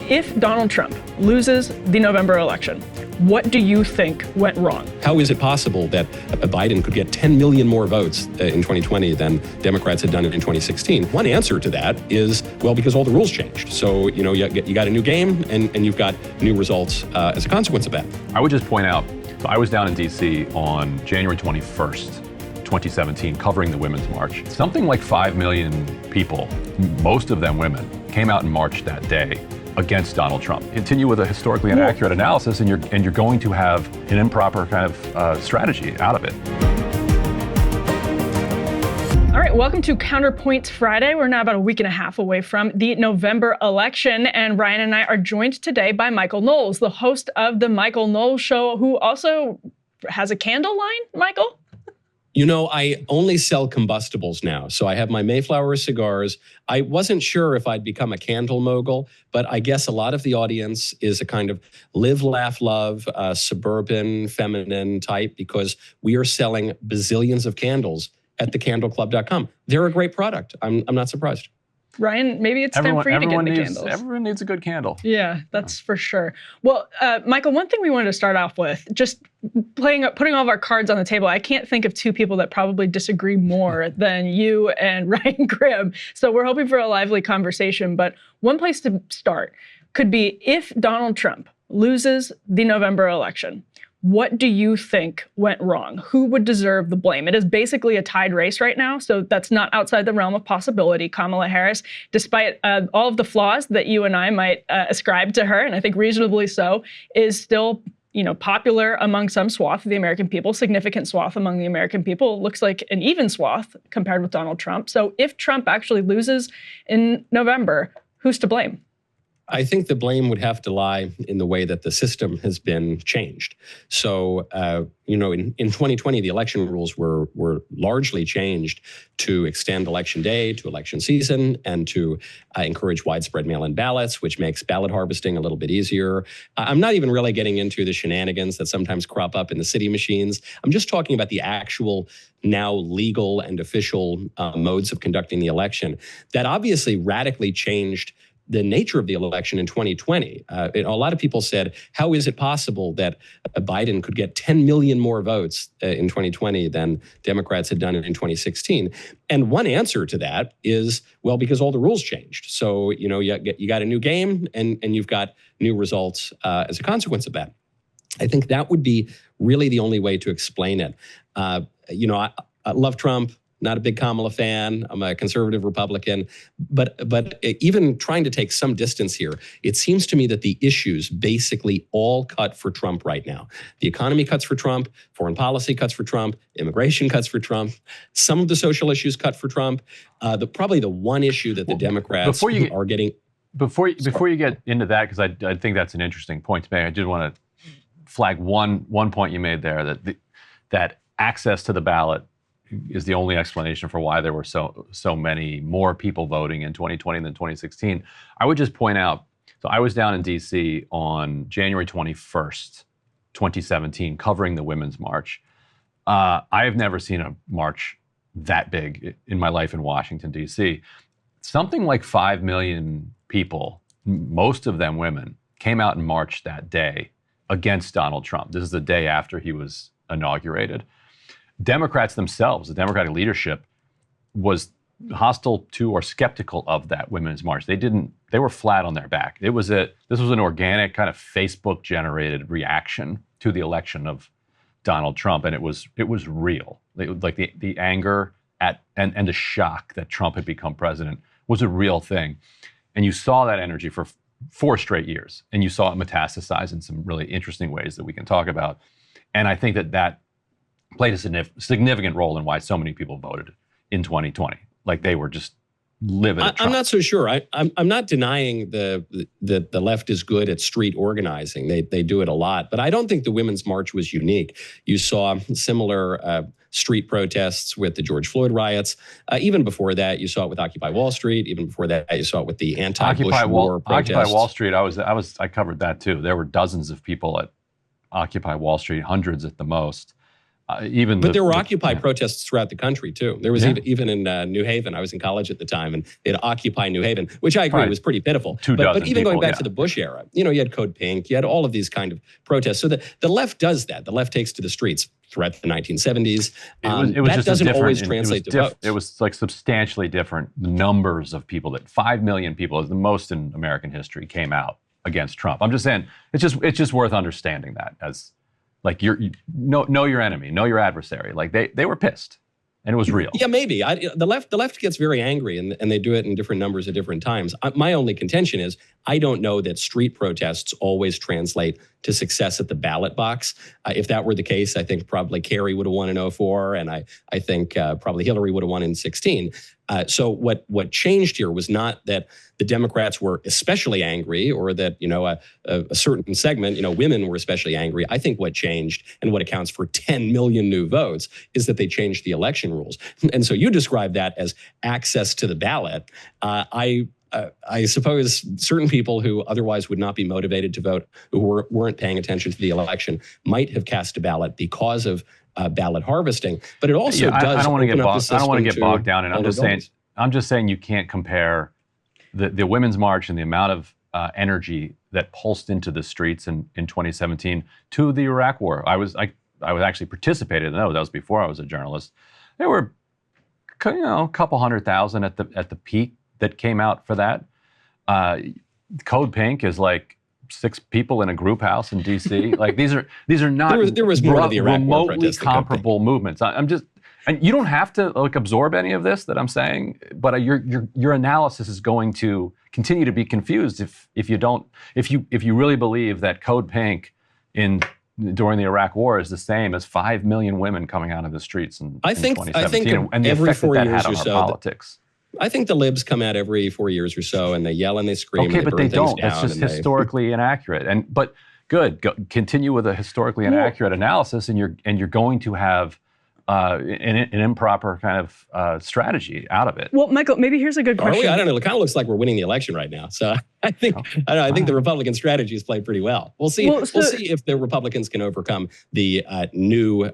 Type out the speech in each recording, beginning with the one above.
If Donald Trump loses the November election, what do you think went wrong? How is it possible that Biden could get 10 million more votes in 2020 than Democrats had done in 2016? One answer to that is, well, because all the rules changed. So, you got a new game and you've got new results as a consequence of that. I would just point out, I was down in D.C. on January 21st, 2017, covering the Women's March. Something like 5 million people, most of them women, came out and marched that day against Donald Trump. Continue with a historically inaccurate analysis, and you're going to have an improper kind of strategy out of it. All right, welcome to Counterpoints Friday. We're now about a week and a half away from the November election, and Ryan and I are joined today by Michael Knowles, the host of the Michael Knowles Show, who also has a candle line, Michael? I only sell combustibles now. So I have my Mayflower cigars. I wasn't sure if I'd become a candle mogul, but I guess a lot of the audience is a kind of live, laugh, love, suburban, feminine type, because we are selling bazillions of candles at thecandleclub.com. They're a great product. I'm not surprised. Ryan, maybe it's time for you to get into candles. Everyone needs a good candle. Yeah, that's for sure. Well, Michael, one thing we wanted to start off with, just putting all of our cards on the table. I can't think of two people that probably disagree more than you and Ryan Grimm. So we're hoping for a lively conversation. But one place to start could be, if Donald Trump loses the November election, what do you think went wrong? Who would deserve the blame? It is basically a tied race right now, so that's not outside the realm of possibility. Kamala Harris, despite all of the flaws that you and I might ascribe to her, and I think reasonably so, is still popular among some swath of the American people, significant swath among the American people. It looks like an even swath compared with Donald Trump. So if Trump actually loses in November, who's to blame? I think the blame would have to lie in the way that the system has been changed. So, in 2020, the election rules were largely changed to extend election day to election season and to encourage widespread mail-in ballots, which makes ballot harvesting a little bit easier. I'm not even really getting into the shenanigans that sometimes crop up in the city machines. I'm just talking about the actual now legal and official modes of conducting the election that obviously radically changed the nature of the election in 2020. A lot of people said, how is it possible that Biden could get 10 million more votes in 2020 than Democrats had done in 2016? And one answer to that is, well, because all the rules changed. So, you got a new game and you've got new results as a consequence of that. I think that would be really the only way to explain it. I love Trump. Not a big Kamala fan. I'm a conservative Republican. But even trying to take some distance here, it seems to me that the issues basically all cut for Trump right now. The economy cuts for Trump. Foreign policy cuts for Trump. Immigration cuts for Trump. Some of the social issues cut for Trump. Probably the one issue that the Democrats are getting... Before you get into that, because I think that's an interesting point to make, I did want to flag one point you made there, that access to the ballot is the only explanation for why there were so many more people voting in 2020 than 2016. I would just point out, so I was down in D.C. on January 21st, 2017, covering the Women's March. I have never seen a march that big in my life in Washington, D.C. Something like 5 million people, most of them women, came out and marched that day against Donald Trump. This is the day after he was inaugurated. Democrats themselves, the Democratic leadership, was hostile to or skeptical of that Women's March. They were flat on their back. This was an organic kind of Facebook-generated reaction to the election of Donald Trump, and it was real. Like the anger and the shock that Trump had become president was a real thing. And you saw that energy for 4 straight years, and you saw it metastasize in some really interesting ways that we can talk about. And I think that played a significant role in why so many people voted in 2020. Like they were just livid at Trump. I'm not so sure. I'm not denying the left is good at street organizing. They do it a lot. But I don't think the Women's March was unique. You saw similar street protests with the George Floyd riots. Even before that, you saw it with Occupy Wall Street. Even before that, you saw it with the anti-Bush war protests. Occupy Wall Street, I covered that too. There were dozens of people at Occupy Wall Street, hundreds at the most. But there were Occupy protests throughout the country too. There was even in New Haven. I was in college at the time, and they had Occupy New Haven, which I agree was pretty pitiful. But even going back to the Bush era, you had Code Pink, you had all of these kind of protests. So the left does that. The left takes to the streets throughout the 1970s. It was that just doesn't always translate to votes. It was like substantially different. The numbers of people, that 5 million people is the most in American history, came out against Trump. I'm just saying it's just worth understanding that as. Like know your enemy, know your adversary. Like they were pissed, and it was real. Yeah, maybe. The left gets very angry, and they do it in different numbers at different times. My only contention is I don't know that street protests always translate to success at the ballot box. If that were the case, I think probably Kerry would have won in 2004, and I think probably Hillary would have won in 2016. So what changed here was not that the Democrats were especially angry, or that a certain segment, women were especially angry. I think what changed, and what accounts for 10 million new votes, is that they changed the election rules. And so you describe that as access to the ballot. I suppose certain people who otherwise would not be motivated to vote, who weren't paying attention to the election, might have cast a ballot because of ballot harvesting. But it also does. I don't want to get bogged down, and I'm just saying you can't compare the Women's March and the amount of energy that pulsed into the streets in 2017 to the Iraq War. I was actually participated. No, that was before I was a journalist. There were a couple 100,000 at the peak that came out for that. Code Pink is like 6 people in a group house in D.C. Like these are not there was more to the Iraq War remotely comparable movements. And you don't have to absorb any of this that I'm saying, but your analysis is going to continue to be confused if you really believe that Code Pink during the Iraq War is the same as 5 million women coming out of the streets in 2017, and the effect that had on our politics. I think the libs come out every 4 years or so, and they yell and they scream. Okay, but they don't. That's just historically inaccurate. But continue with a historically inaccurate analysis, and you're going to have an improper kind of strategy out of it. Well, Michael, maybe here's a good question. I don't know. It kind of looks like we're winning the election right now. So I think the Republican strategy has played pretty well. We'll see. We'll see if the Republicans can overcome the new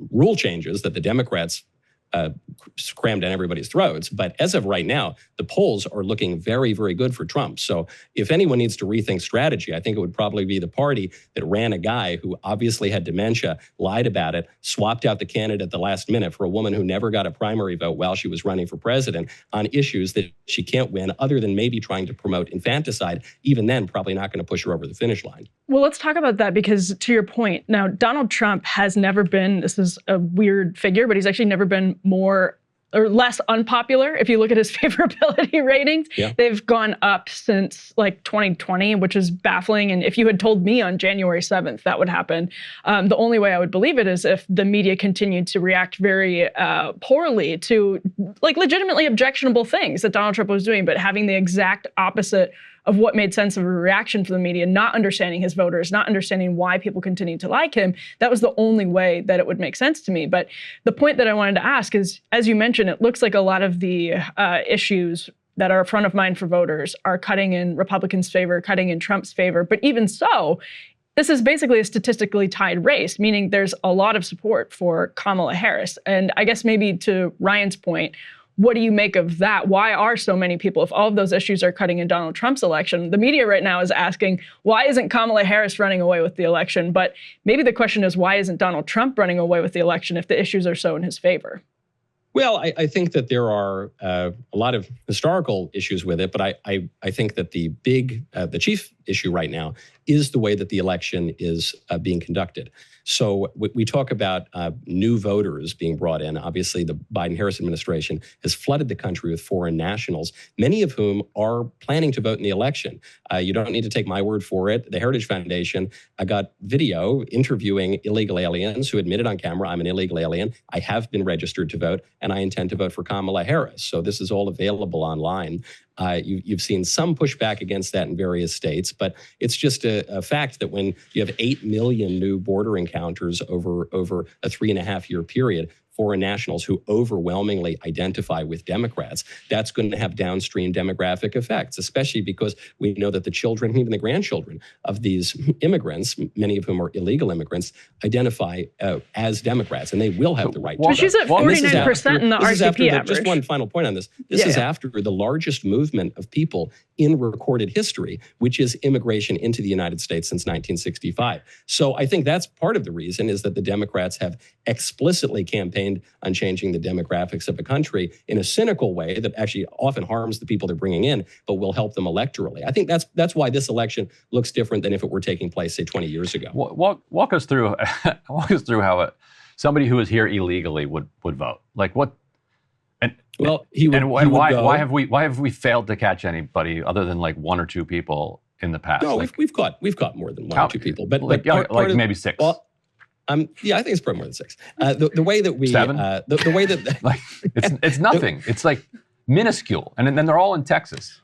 rule changes that the Democrats crammed down everybody's throats. But as of right now, the polls are looking very, very good for Trump. So if anyone needs to rethink strategy, I think it would probably be the party that ran a guy who obviously had dementia, lied about it, swapped out the candidate at the last minute for a woman who never got a primary vote while she was running for president on issues that she can't win, other than maybe trying to promote infanticide. Even then, probably not going to push her over the finish line. Well, let's talk about that, because to your point, now Donald Trump has never been, this is a weird figure, but he's actually never been more or less unpopular. If you look at his favorability ratings, they've gone up since like 2020, which is baffling. And if you had told me on January 7th that would happen, the only way I would believe it is if the media continued to react very poorly to like legitimately objectionable things that Donald Trump was doing, but having the exact opposite of what made sense of a reaction from the media, not understanding his voters, not understanding why people continue to like him. That was the only way that it would make sense to me. But the point that I wanted to ask is, as you mentioned, it looks like a lot of the issues that are front of mind for voters are cutting in Republicans' favor, cutting in Trump's favor. But even so, this is basically a statistically tied race, meaning there's a lot of support for Kamala Harris. And I guess maybe to Ryan's point, what do you make of that? Why are so many people, if all of those issues are cutting in Donald Trump's election, the media right now is asking, why isn't Kamala Harris running away with the election? But maybe the question is, why isn't Donald Trump running away with the election if the issues are so in his favor? Well, I think that there are a lot of historical issues with it, but I think that the chief issue right now is the way that the election is being conducted. So we talk about new voters being brought in. Obviously, the Biden-Harris administration has flooded the country with foreign nationals, many of whom are planning to vote in the election. You don't need to take my word for it. The Heritage Foundation got video interviewing illegal aliens who admitted on camera, I'm an illegal alien, I have been registered to vote, and I intend to vote for Kamala Harris. So this is all available online. You've seen some pushback against that in various states, but it's just a fact that when you have 8 million new border encounters over a 3.5-year period, foreign nationals who overwhelmingly identify with Democrats, that's going to have downstream demographic effects, especially because we know that the children and even the grandchildren of these immigrants, many of whom are illegal immigrants, identify as Democrats, and they will have the right to vote. But she's at 49% in the RCP average. Just one final point on this. This is after the largest movement of people in recorded history, which is immigration into the United States since 1965. So I think that's part of the reason, is that the Democrats have explicitly campaigned on changing the demographics of the country in a cynical way that actually often harms the people they're bringing in, but will help them electorally. I think that's why this election looks different than if it were taking place, say, 20 years ago. Walk us through how somebody who is here illegally would vote. Like what? Well, he would. And why have we failed to catch anybody other than like 1 or 2 people in the past? No, we've caught more than 1 or 2 people, but maybe 6. Well, yeah, I think it's probably more than 6. The way that we 7? The way that like it's nothing. It's like minuscule, and then they're all in Texas.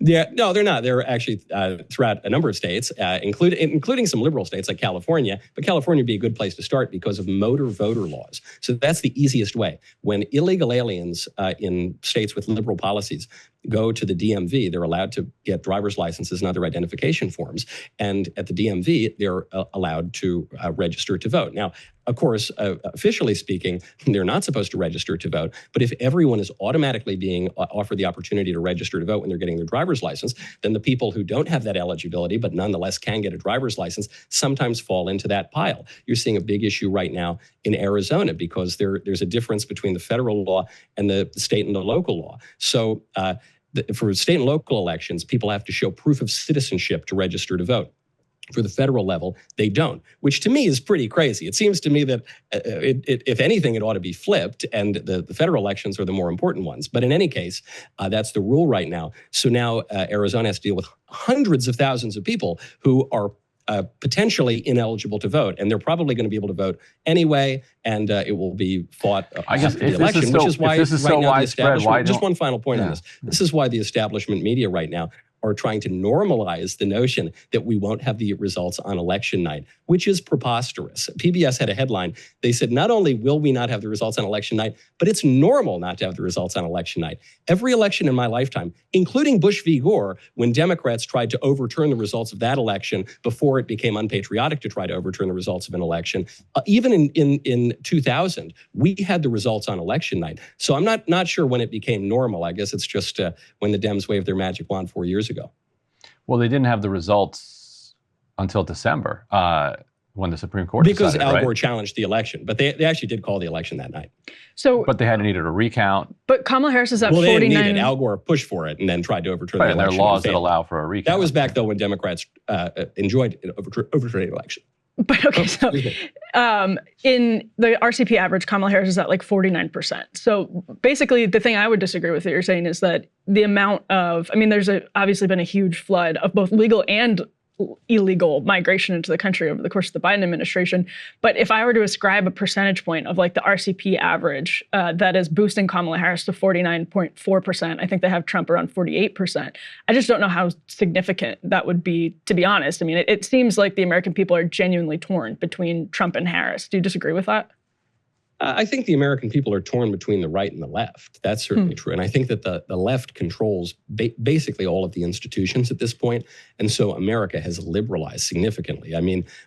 Yeah, no, they're not. They're actually throughout a number of states, including some liberal states like California. But California would be a good place to start because of motor voter laws. So that's the easiest way. When illegal aliens in states with liberal policies go to the DMV, they're allowed to get driver's licenses and other identification forms. And at the DMV, they're allowed to register to vote. Now, of course, officially speaking, they're not supposed to register to vote. But if everyone is automatically being offered the opportunity to register to vote when they're getting their driver's license, then the people who don't have that eligibility but nonetheless can get a driver's license sometimes fall into that pile. You're seeing a big issue right now in Arizona because there's a difference between the federal law and the state and the local law. So for state and local elections, people have to show proof of citizenship to register to vote. For the federal level, they don't, which to me is pretty crazy. It seems to me that if anything, it ought to be flipped, and the federal elections are the more important ones. But in any case, that's the rule right now. So now Arizona has to deal with hundreds of thousands of people who are potentially ineligible to vote, and they're probably going to be able to vote anyway, and it will be fought after the election, which is why right now the establishment, just one final point on this. This is why the establishment media right now are trying to normalize the notion that we won't have the results on election night, which is preposterous. PBS had a headline. They said, not only will we not have the results on election night, but it's normal not to have the results on election night. Every election in my lifetime, including Bush v. Gore, when Democrats tried to overturn the results of that election before it became unpatriotic to try to overturn the results of an election, even in 2000, we had the results on election night. So I'm not sure when it became normal. I guess it's just when the Dems waved their magic wand 4 years ago. Well, they didn't have the results until December when the Supreme Court because decided, Al Gore challenged the election, but they actually did call the election that night. So, but they hadn't needed a recount. But Kamala Harris is at 49. They didn't need it. Al Gore pushed for it and then tried to overturn the election. And there are laws that allow for a recount. That was back though when Democrats enjoyed overturning the election. But okay, so in the RCP average, Kamala Harris is at like 49%. So basically, the thing I would disagree with that you're saying is that the amount of, there's obviously been a huge flood of both legal and illegal migration into the country over the course of the Biden administration. But if I were to ascribe a percentage point of like the RCP average that is boosting Kamala Harris to 49.4%, I think they have Trump around 48%. I just don't know how significant that would be, to be honest. It seems like the American people are genuinely torn between Trump and Harris. Do you disagree with that? I think the American people are torn between the right and the left. That's certainly true. And I think that the left controls basically all of the institutions at this point. And so America has liberalized significantly.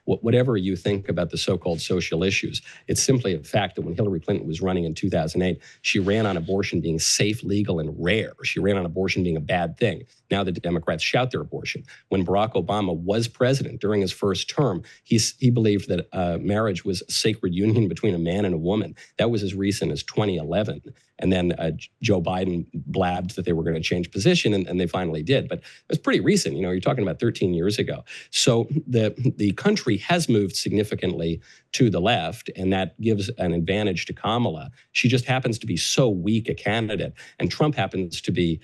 Whatever you think about the so-called social issues, it's simply a fact that when Hillary Clinton was running in 2008, she ran on abortion being safe, legal, and rare. She ran on abortion being a bad thing. Now the Democrats shout their abortion. When Barack Obama was president during his first term, he believed that marriage was a sacred union between a man and a woman. That was as recent as 2011. And then Joe Biden blabbed that they were going to change position, and they finally did. But it was pretty recent. You're talking about 13 years ago. So the country has moved significantly to the left, and that gives an advantage to Kamala. She just happens to be so weak a candidate, and Trump happens to be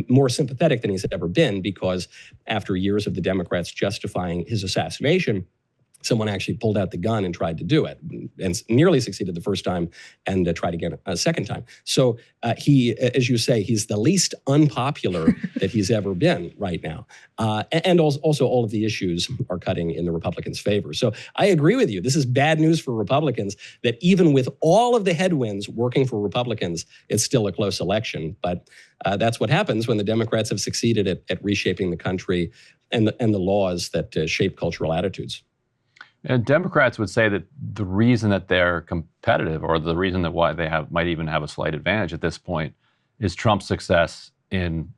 more sympathetic than he's ever been because after years of the Democrats justifying his assassination, someone actually pulled out the gun and tried to do it, and nearly succeeded the first time, and tried again a second time. So he, as you say, he's the least unpopular that he's ever been right now. And also all of the issues are cutting in the Republicans' favor. So I agree with you. This is bad news for Republicans, that even with all of the headwinds working for Republicans, it's still a close election. But that's what happens when the Democrats have succeeded at reshaping the country and the laws that shape cultural attitudes. And Democrats would say that the reason that they're competitive, or the reason that why they might even have a slight advantage at this point, is Trump's success in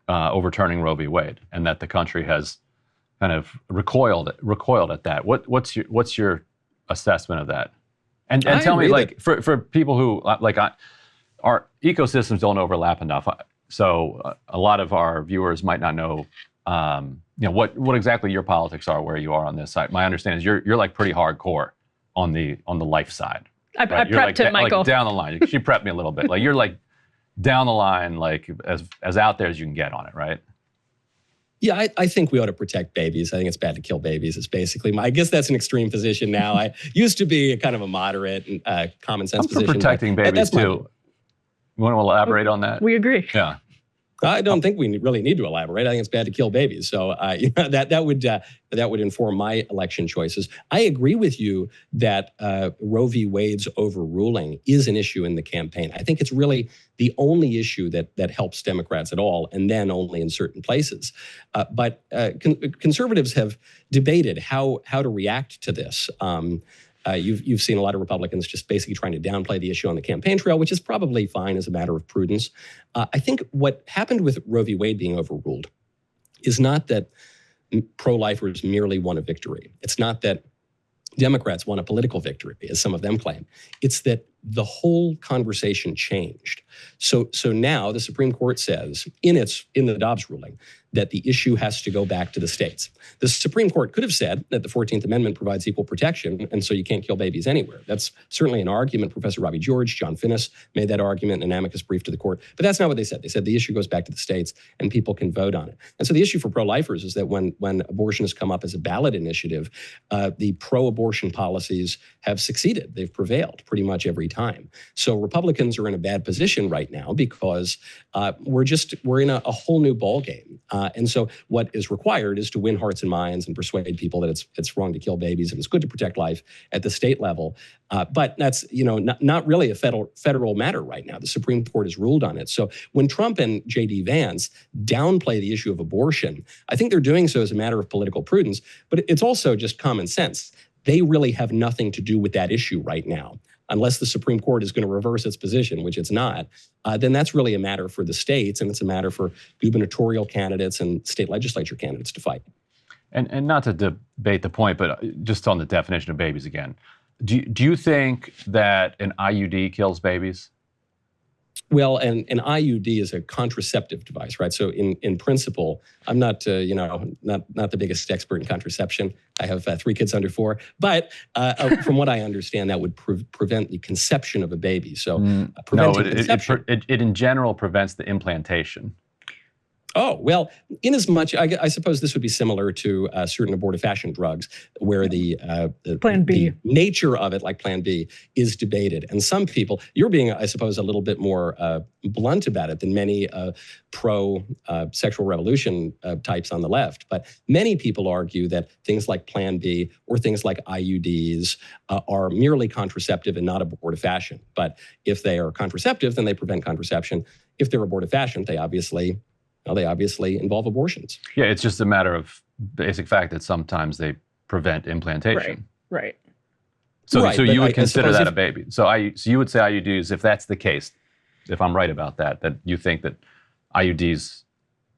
overturning Roe v. Wade, and that the country has kind of recoiled at that. What's your assessment of that? And tell me, like, for people who our ecosystems don't overlap enough, so a lot of our viewers might not know. What exactly your politics are, where you are on this side. My understanding is you're like pretty hardcore on the life side. I prepped him, Michael. Like down the line. She prepped me a little bit. Like you're like down the line, like as out there as you can get on it, right? Yeah, I think we ought to protect babies. I think it's bad to kill babies. It's basically I guess that's an extreme position now. I used to be a kind of a moderate and common sense position. I'm for protecting babies too. You want to elaborate on that? We agree. Yeah. I don't think we really need to elaborate. I think it's bad to kill babies. So that would inform my election choices. I agree with you that Roe v. Wade's overruling is an issue in the campaign. I think it's really the only issue that helps Democrats at all, and then only in certain places. But conservatives have debated how to react to this. You've seen a lot of Republicans just basically trying to downplay the issue on the campaign trail, which is probably fine as a matter of prudence. I think what happened with Roe v. Wade being overruled is not that pro-lifers merely won a victory. It's not that Democrats won a political victory, as some of them claim. It's that the whole conversation changed. So now the Supreme Court says in the Dobbs ruling that the issue has to go back to the states. The Supreme Court could have said that the 14th Amendment provides equal protection, and so you can't kill babies anywhere. That's certainly an argument. Professor Robbie George, John Finnis made that argument in an amicus brief to the court. But that's not what they said. They said the issue goes back to the states and people can vote on it. And so the issue for pro-lifers is that when abortion has come up as a ballot initiative, the pro-abortion policies have succeeded. They've prevailed pretty much every time. So Republicans are in a bad position right now because we're in a whole new ballgame. And so what is required is to win hearts and minds and persuade people that it's wrong to kill babies and it's good to protect life at the state level. But that's not really a federal matter right now. The Supreme Court has ruled on it. So when Trump and J.D. Vance downplay the issue of abortion, I think they're doing so as a matter of political prudence, but it's also just common sense. They really have nothing to do with that issue right now. Unless the Supreme Court is going to reverse its position, which it's not, then that's really a matter for the states, and it's a matter for gubernatorial candidates and state legislature candidates to fight. And not to debate the point, but just on the definition of babies again, do you think that an IUD kills babies? Well, an IUD is a contraceptive device, right? So in principle, I'm not the biggest expert in contraception. I have 3 kids under 4, but from what I understand, that would prevent the conception of a baby. So preventing conception. It in general prevents the implantation. Oh, well, inasmuch, I suppose this would be similar to certain abortifacient drugs where the Plan B. the nature of it, like Plan B, is debated. And some people, you're being, I suppose, a little bit more blunt about it than many pro-sexual revolution types on the left. But many people argue that things like Plan B or things like IUDs are merely contraceptive and not abortifacient. But if they are contraceptive, then they prevent contraception. If they're abortifacient, they obviously involve abortions. Yeah, it's just a matter of basic fact that sometimes they prevent implantation. Right. So you would consider that a baby. So you would say IUDs, if that's the case, if I'm right about that you think that IUDs,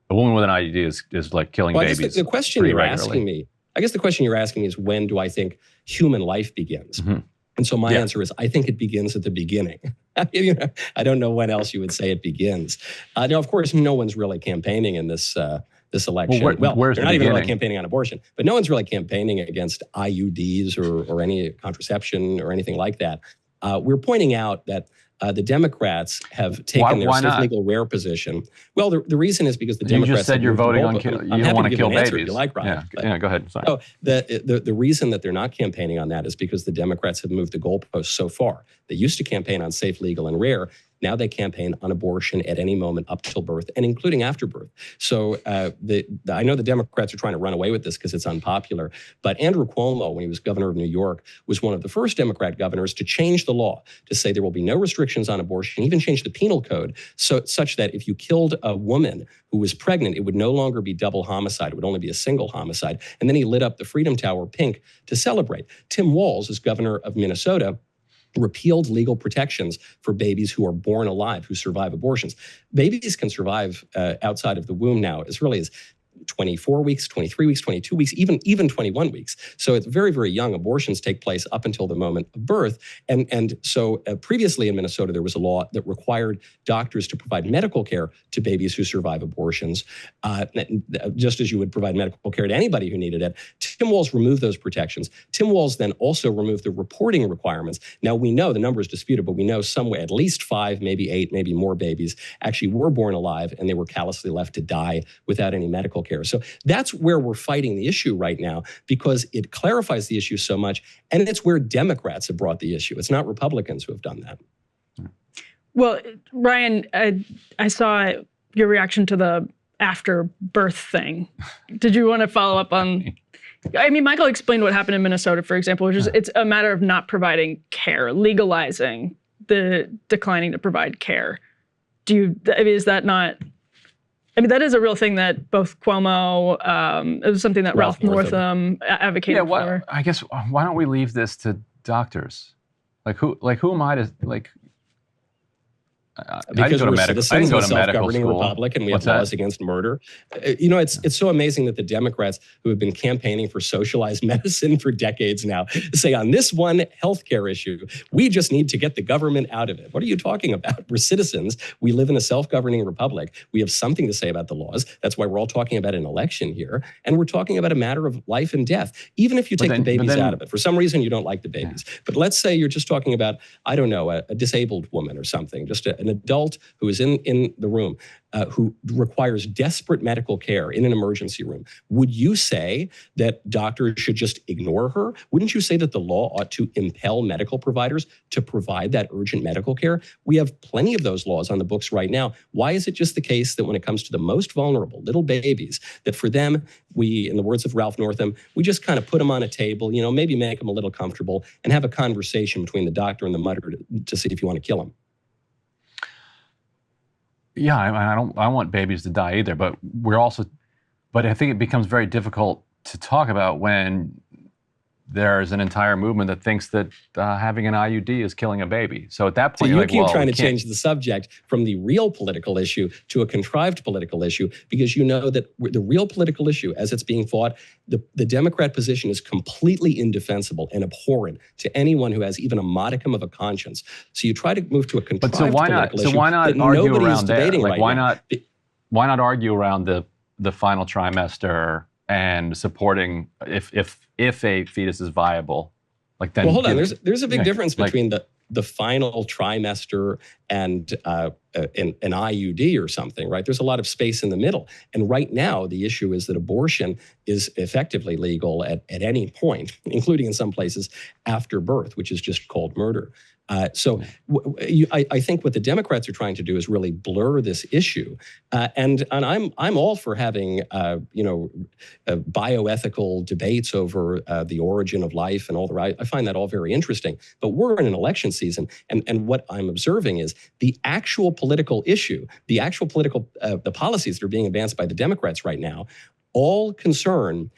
a woman with an IUD is like killing babies. I guess the question you're asking me is, when do I think human life begins? Mm-hmm. And so my answer is, I think it begins at the beginning. I don't know when else you would say it begins. Now, of course, no one's really campaigning in this election. Where's they're not even really campaigning on abortion, but no one's really campaigning against IUDs or any contraception or anything like that. We're pointing out that The Democrats have taken their safe, legal, rare position. Well, the reason is because the Democrats. You just said you're voting on kill. You don't want to kill babies. If you like, Ryan. Yeah, go ahead. Sorry. So the reason that they're not campaigning on that is because the Democrats have moved the goalposts so far. They used to campaign on safe, legal, and rare. Now they campaign on abortion at any moment up till birth and including after birth. So I know the Democrats are trying to run away with this because it's unpopular, but Andrew Cuomo, when he was governor of New York, was one of the first Democrat governors to change the law to say there will be no restrictions on abortion, even change the penal code such that if you killed a woman who was pregnant, it would no longer be double homicide. It would only be a single homicide. And then he lit up the Freedom Tower pink to celebrate. Tim Walz, as governor of Minnesota, repealed legal protections for babies who are born alive, who survive abortions. Babies can survive outside of the womb now as early as 24 weeks, 23 weeks, 22 weeks, even 21 weeks. So it's very, very young. Abortions take place up until the moment of birth. And so previously in Minnesota, there was a law that required doctors to provide medical care to babies who survive abortions, just as you would provide medical care to anybody who needed it. Tim Walz removed those protections. Tim Walz then also removed the reporting requirements. Now, we know the number is disputed, but we know somewhere at least 5, maybe 8, maybe more babies actually were born alive, and they were callously left to die without any medical care. So that's where we're fighting the issue right now, because it clarifies the issue so much, and it's where Democrats have brought the issue. It's not Republicans who have done that. Well, Ryan, I saw your reaction to the after birth thing. Did you want to follow up on? I mean, Michael explained what happened in Minnesota, for example, which is it's a matter of not providing care, legalizing the declining to provide care. Is that not? I mean, that is a real thing that both Cuomo, it was something that Ralph Northam advocated for. I guess, why don't we leave this to doctors? Who am I to, because we're citizens of a self-governing republic and we have laws against murder. It's so amazing that the Democrats, who have been campaigning for socialized medicine for decades now, say on this one healthcare issue, we just need to get the government out of it. What are you talking about? We're citizens. We live in a self-governing republic. We have something to say about the laws. That's why we're all talking about an election here. And we're talking about a matter of life and death, even if you take the babies out of it. For some reason, you don't like the babies. Yeah. But let's say you're just talking about, I don't know, a disabled woman or something, just an adult who is in the room, who requires desperate medical care in an emergency room. Would you say that doctors should just ignore her? Wouldn't you say that the law ought to impel medical providers to provide that urgent medical care? We have plenty of those laws on the books right now. Why is it just the case that when it comes to the most vulnerable, little babies, that for them, we, in the words of Ralph Northam, we just kind of put them on a table, maybe make them a little comfortable and have a conversation between the doctor and the mother to see if you want to kill them? Yeah, I don't want babies to die either, but I think it becomes very difficult to talk about when there's an entire movement that thinks that having an IUD is killing a baby. So at that point, so you keep trying to change the subject from the real political issue to a contrived political issue, because you know that the real political issue, as it's being fought, the Democrat position is completely indefensible and abhorrent to anyone who has even a modicum of a conscience. So you try to move to a contrived political issue. So why not argue around there? Why not argue around the final trimester and supporting if a fetus is viable, then. Well, hold on. There's a big difference between the final trimester and an IUD or something, right? There's a lot of space in the middle. And right now, the issue is that abortion is effectively legal at any point, including in some places after birth, which is just called murder. I think what the Democrats are trying to do is really blur this issue, and I'm all for having bioethical debates over the origin of life and all the right. I find that all very interesting. But we're in an election season, and what I'm observing is the actual political issue, the policies that are being advanced by the Democrats right now, all concern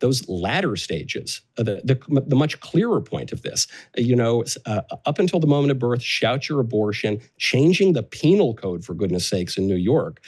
those latter stages, the much clearer point of this, up until the moment of birth, shout your abortion, changing the penal code, for goodness sakes, in New York.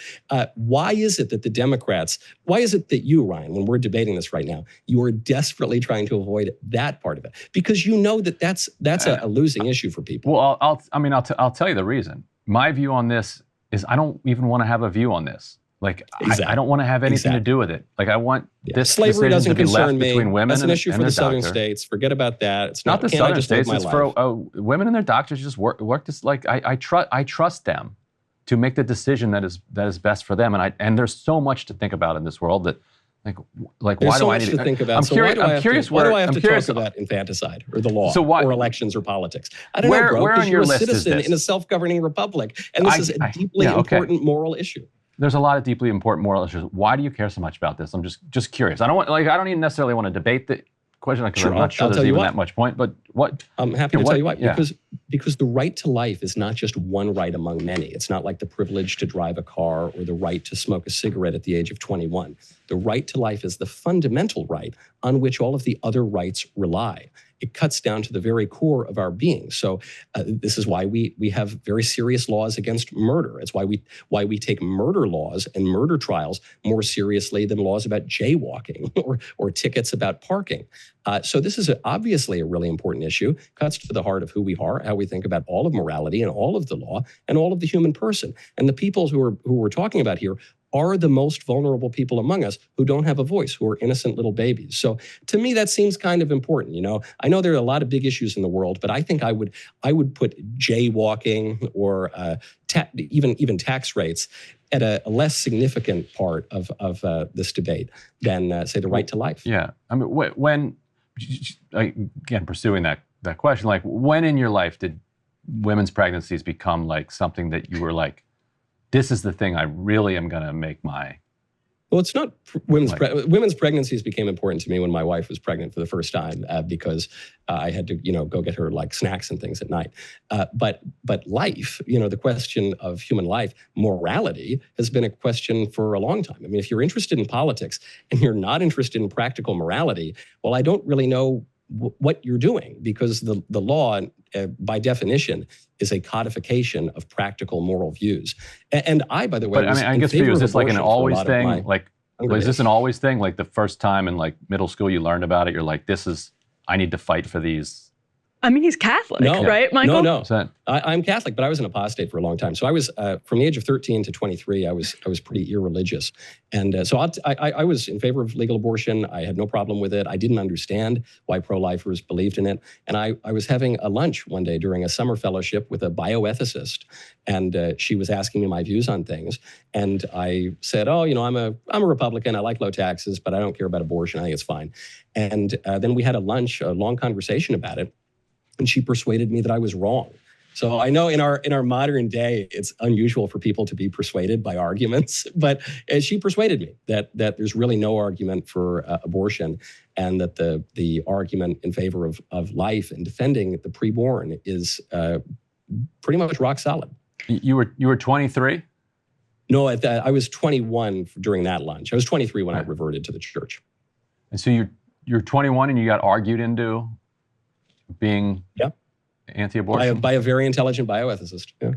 Why is it that the Democrats, why is it that you, Ryan, when we're debating this right now, you are desperately trying to avoid that part of it? Because you know that's a losing issue for people. Well, I'll tell you the reason. My view on this is I don't even want to have a view on this. Like, Exactly. I don't want to have anything to do with it. Like, I want this slavery decision doesn't to be concern left me. between women That's an and issue for their the southern doctor. states. Forget about that. It's Not the can't I southern just live states. my It's life? for women and their doctors just work this. Like, I trust them to make the decision that is best for them. And there's so much to think about in this world that, like There's why so do I much need to think about. I'm so curious. why do I have to curious talk about infanticide or the law why, or elections or politics? I don't know, bro. Where on your you're a list is citizen this? in a self-governing republic, and this is a deeply important moral issue. There's a lot of deeply important moral issues. Why do you care so much about this? I'm just curious. I don't even necessarily want to debate the question because I'm not sure there's even that much point. But what? I'm happy to tell you why. Because the right to life is not just one right among many. It's not like the privilege to drive a car or the right to smoke a cigarette at the age of 21. The right to life is the fundamental right on which all of the other rights rely. It cuts down to the very core of our being. So this is why we have very serious laws against murder. It's why we take murder laws and murder trials more seriously than laws about jaywalking or tickets about parking. So this is obviously a really important issue. Cuts to the heart of who we are, how we think about all of morality and all of the law and all of the human person. And the people who we're talking about here are the most vulnerable people among us who don't have a voice, who are innocent little babies. So to me, that seems kind of important. You know, I know there are a lot of big issues in the world, but I think I would put jaywalking or even tax rates at a less significant part of this debate than say the right to life. Yeah, I mean, when again pursuing that question, like when in your life did women's pregnancies become like something that you were like, this is the thing I really am going to make my... Well, it's not women's pregnancies became important to me when my wife was pregnant for the first time because I had to, go get her like snacks and things at night. But life, the question of human life, morality has been a question for a long time. I mean, if you're interested in politics and you're not interested in practical morality, well, I don't really know what you're doing because the law, by definition, is a codification of practical moral views. And I, by the way, but I guess for you, is this like an always thing? Like, is this an always thing? Like the first time in like middle school you learned about it, you're like, I need to fight for these. I mean, he's Catholic, right, Michael? No. I'm Catholic, but I was an apostate for a long time. So I was, from the age of 13 to 23, I was pretty irreligious. And so I was in favor of legal abortion. I had no problem with it. I didn't understand why pro-lifers believed in it. And I was having a lunch one day during a summer fellowship with a bioethicist. And she was asking me my views on things. And I said, I'm a Republican. I like low taxes, but I don't care about abortion. I think it's fine. And then we had a long conversation about it. And she persuaded me that I was wrong. So I know in our modern day, it's unusual for people to be persuaded by arguments, but she persuaded me that there's really no argument for abortion, and that the argument in favor of life and defending the preborn is pretty much rock solid. You were 23? No, I was 21 during that lunch. I was 23 when I reverted to the church. And so you're 21 and you got argued into being anti-abortion? By a very intelligent bioethicist. Yeah.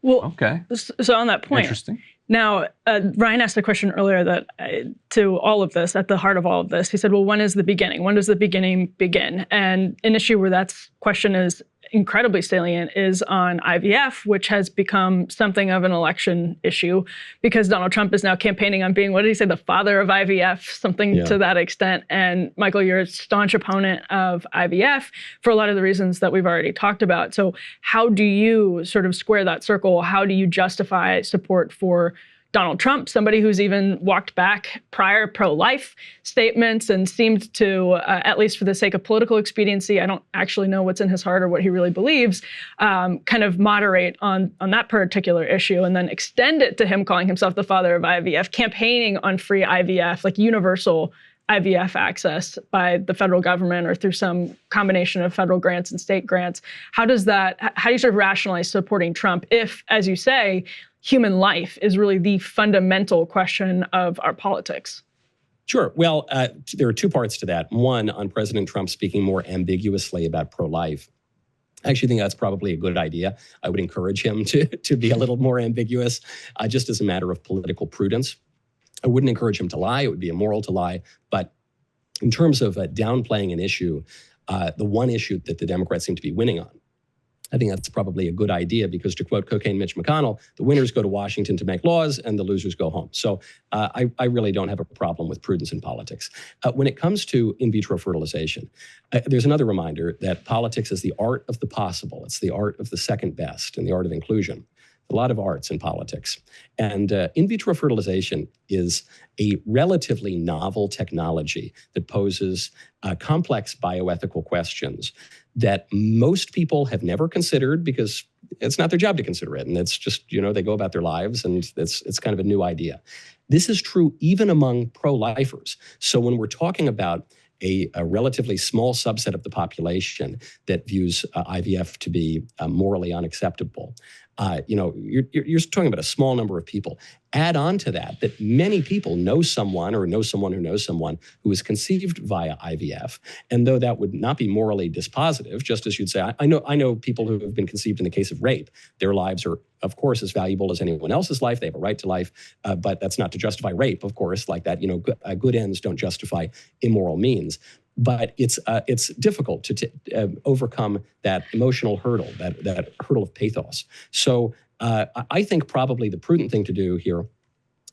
Well, okay. So on that point, interesting. Now, Ryan asked a question earlier that to all of this, at the heart of all of this, he said, well, when is the beginning? When does the beginning begin? And an issue where that question is incredibly salient is on IVF, which has become something of an election issue because Donald Trump is now campaigning on being, what did he say, the father of IVF, something to that extent. And Michael, you're a staunch opponent of IVF for a lot of the reasons that we've already talked about. So how do you sort of square that circle? How do you justify support for Donald Trump, somebody who's even walked back prior pro-life statements and seemed to, at least for the sake of political expediency, I don't actually know what's in his heart or what he really believes, kind of moderate on that particular issue and then extend it to him calling himself the father of IVF, campaigning on free IVF, like universal IVF access by the federal government or through some combination of federal grants and state grants. How do you sort of rationalize supporting Trump if, as you say, human life is really the fundamental question of our politics? Sure. Well, there are two parts to that. One, on President Trump speaking more ambiguously about pro-life. I actually think that's probably a good idea. I would encourage him to be a little more ambiguous, just as a matter of political prudence. I wouldn't encourage him to lie. It would be immoral to lie. But in terms of downplaying an issue, the one issue that the Democrats seem to be winning on I think that's probably a good idea because, to quote Cocaine Mitch McConnell, the winners go to Washington to make laws and the losers go home. So I really don't have a problem with prudence in politics. When it comes to in vitro fertilization, there's another reminder that politics is the art of the possible. It's the art of the second best and the art of inclusion. A lot of arts in politics. And in vitro fertilization is a relatively novel technology that poses complex bioethical questions that most people have never considered because it's not their job to consider it. And it's just, they go about their lives and it's kind of a new idea. This is true even among pro-lifers. So when we're talking about a relatively small subset of the population that views IVF to be morally unacceptable, you're talking about a small number of people. Add on to that many people know someone or know someone who knows someone who was conceived via IVF. And though that would not be morally dispositive, just as you'd say, I know people who have been conceived in the case of rape. Their lives are, of course, as valuable as anyone else's life. They have a right to life, but that's not to justify rape, of course, like that. Good ends don't justify immoral means. But it's difficult to overcome that emotional hurdle, that hurdle of pathos. So I think probably the prudent thing to do here,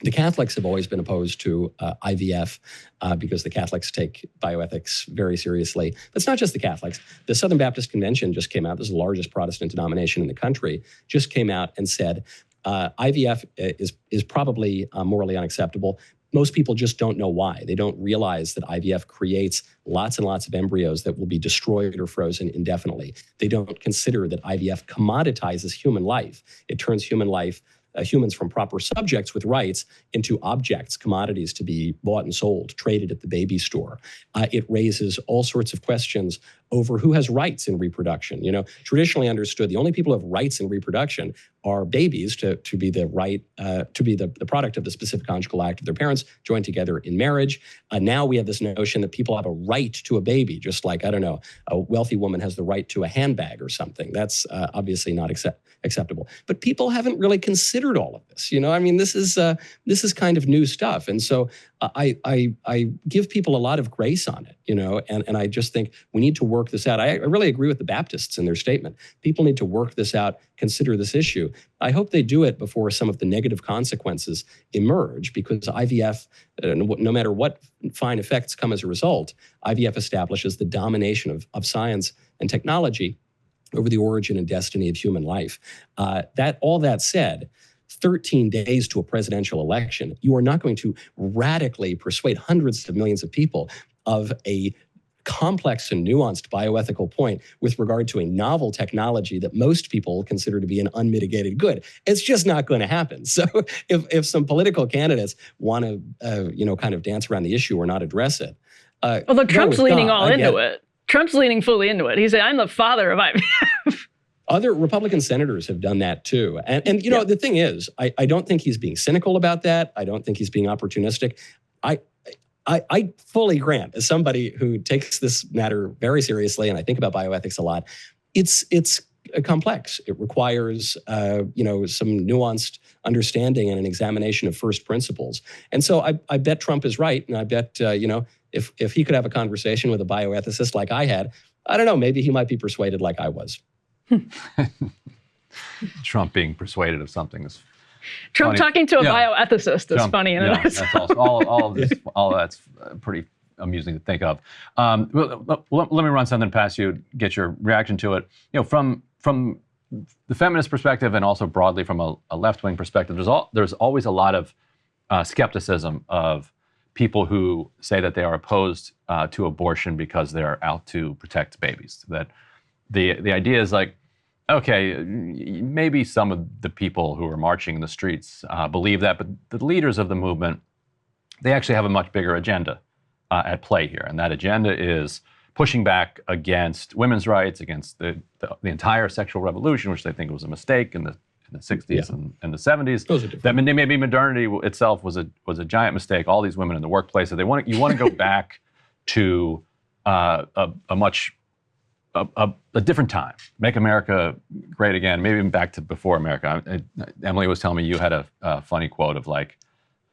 the Catholics have always been opposed to IVF because the Catholics take bioethics very seriously. But it's not just the Catholics. The Southern Baptist Convention just came out. This is the largest Protestant denomination in the country, just came out and said IVF is probably morally unacceptable. Most people just don't know why. They don't realize that IVF creates lots and lots of embryos that will be destroyed or frozen indefinitely. They don't consider that IVF commoditizes human life. It turns humans from proper subjects with rights into objects, commodities to be bought and sold, traded at the baby store. It raises all sorts of questions over who has rights in reproduction. Traditionally understood, the only people who have rights in reproduction are babies to be the right, to be the product of the specific conjugal act of their parents joined together in marriage. Now we have this notion that people have a right to a baby, just like, a wealthy woman has the right to a handbag or something. That's obviously not acceptable. But people haven't really considered all of this. This is kind of new stuff. And so I give people a lot of grace on it, and I just think we need to work this out. I really agree with the Baptists in their statement. People need to work this out, consider this issue. I hope they do it before some of the negative consequences emerge, because IVF, no matter what fine effects come as a result, IVF establishes the domination of science and technology over the origin and destiny of human life. All that said, 13 days to a presidential election, you are not going to radically persuade hundreds of millions of people of a complex and nuanced bioethical point with regard to a novel technology that most people consider to be an unmitigated good. It's just not going to happen. So if some political candidates want to, kind of dance around the issue or not address it. Although Trump's leaning all into it. Trump's leaning fully into it. He said, I'm the father of IVF. Other Republican senators have done that too. And the thing is, I don't think he's being cynical about that. I don't think he's being opportunistic. I fully grant, as somebody who takes this matter very seriously, and I think about bioethics a lot, it's complex. It requires, some nuanced understanding and an examination of first principles. And so I bet Trump is right. And I bet, if he could have a conversation with a bioethicist like I had, I don't know, maybe he might be persuaded like I was. Trump being persuaded of something is Trump funny. talking to a bioethicist is funny. That's awesome. all that's pretty amusing to think of. Let me run something past you, get your reaction to it. From the feminist perspective and also broadly from a left-wing perspective, there's always a lot of skepticism of people who say that they are opposed to abortion because they're out to protect babies. That the idea is like, okay, maybe some of the people who are marching in the streets believe that, but the leaders of the movement, they actually have a much bigger agenda at play here. And that agenda is pushing back against women's rights, against the entire sexual revolution, which they think was a mistake in the 60s and the 70s. That maybe modernity itself was a giant mistake. All these women in the workplace, so you want to go back to a different time, make America great again, maybe even back to before America. Emily was telling me you had a funny quote of like,